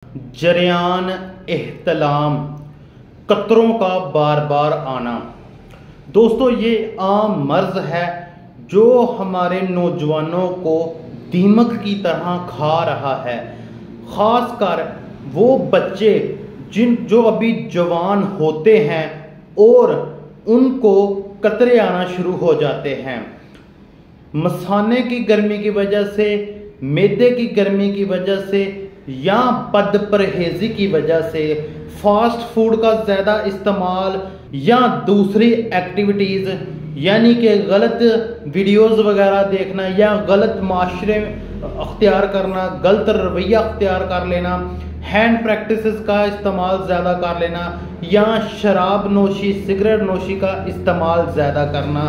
जरियान एहतलाम, कतरों का बार बार आना। दोस्तों, ये आम मर्ज है जो हमारे नौजवानों को दीमक की तरह खा रहा है। ख़ास कर वो बच्चे जो अभी जवान होते हैं और उनको कतरे आना शुरू हो जाते हैं। मसाने की गर्मी की वजह से, मैदे की गर्मी की वजह से या बद परहेज़ी की वजह से, फास्ट फूड का ज़्यादा इस्तेमाल या दूसरी एक्टिविटीज़ यानी कि गलत वीडियोस वगैरह देखना या गलत माशरे अख्तियार करना, गलत रवैया अख्तियार कर लेना, हैंड प्रैक्टिसेस का इस्तेमाल ज़्यादा कर लेना या शराब नोशी, सिगरेट नोशी का इस्तेमाल ज़्यादा करना,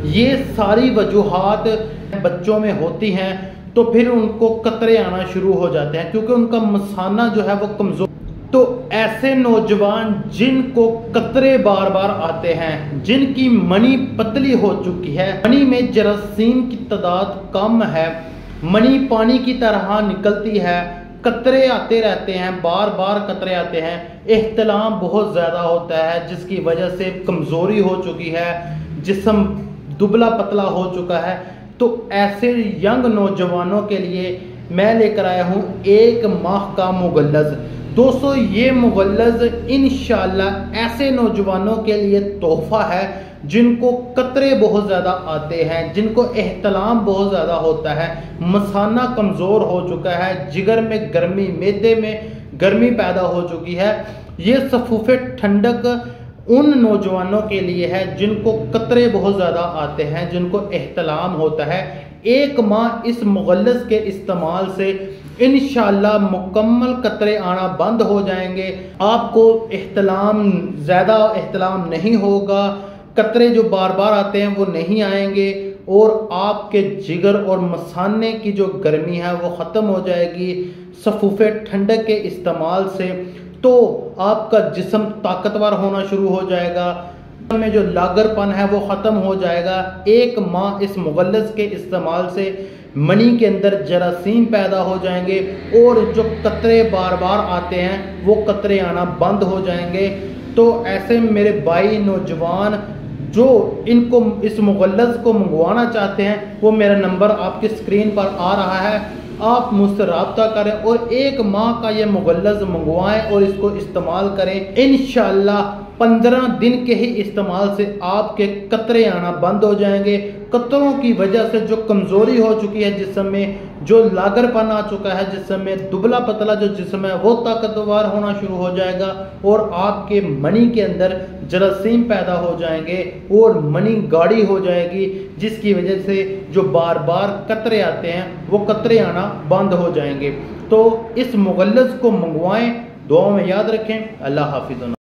ये सारी वजूहात बच्चों में होती हैं। तो फिर उनको कतरे आना शुरू हो जाते हैं क्योंकि उनका मसाना जो है वो कमज़ोर। तो ऐसे नौजवान जिनको कतरे बार बार आते हैं, जिनकी मनी पतली हो चुकी है, मनी में जरासीम की तादाद कम है, मनी पानी की तरह निकलती है, कतरे आते रहते हैं, बार बार कतरे आते हैं, एहतलाम बहुत ज़्यादा होता है जिसकी वजह से कमज़ोरी हो चुकी है, जिस्म दुबला पतला हो चुका है। तो ऐसे यंग नौजवानों के लिए मैं लेकर आया हूँ 1 माह का मुगल्लज़। दोस्तों, ये मुगल्लज़ इंशाअल्लाह ऐसे नौजवानों के लिए तोहफ़ा है जिनको कतरे बहुत ज़्यादा आते हैं, जिनको एहतलाम बहुत ज़्यादा होता है, मसाना कमज़ोर हो चुका है, जिगर में गर्मी, मैदे में गर्मी पैदा हो चुकी है। ये सफ़ूफ़े ठंडक उन नौजवानों के लिए है जिनको कतरे बहुत ज़्यादा आते हैं, जिनको एहतलाम होता है। 1 माह इस मुगल्लज़ के इस्तेमाल से इंशाअल्लाह मुकम्मल कतरे आना बंद हो जाएंगे। आपको ज़्यादा एहतलाम नहीं होगा, कतरे जो बार बार आते हैं वो नहीं आएंगे और आपके जिगर और मसाने की जो गर्मी है वो ख़त्म हो जाएगी सफ़ूफ़े ठंडक के इस्तेमाल से। तो आपका जिस्म ताकतवर होना शुरू हो जाएगा, में जो लागरपन है वो ख़त्म हो जाएगा। 1 माह इस मुगल्लज़ के इस्तेमाल से मनी के अंदर जरासीम पैदा हो जाएंगे और जो कतरे बार बार आते हैं वो कतरे आना बंद हो जाएंगे। तो ऐसे मेरे भाई नौजवान जो इनको इस मुगल्लज़ को मंगवाना चाहते हैं, वो मेरा नंबर आपकी स्क्रीन पर आ रहा है, आप मुझसे रब्ता करें और 1 माह का ये मुगल्लज़ मंगवाएं और इसको इस्तेमाल करें। इंशाअल्लाह 15 दिन के ही इस्तेमाल से आपके कतरे आना बंद हो जाएंगे। कतरों की वजह से जो कमज़ोरी हो चुकी है जिस्म में, जो लागरपन आ चुका है जिस्म में, दुबला पतला जो जिस्म है वो ताकतवर होना शुरू हो जाएगा और आपके मनी के अंदर जरासीम पैदा हो जाएंगे और मनी गाढ़ी हो जाएगी, जिसकी वजह से जो बार बार कतरे आते हैं वो कतरे आना बंद हो जाएंगे। तो इस मुगल्लज़ को मंगवाएं, दुआ में याद रखें। अल्लाह हाफिज़।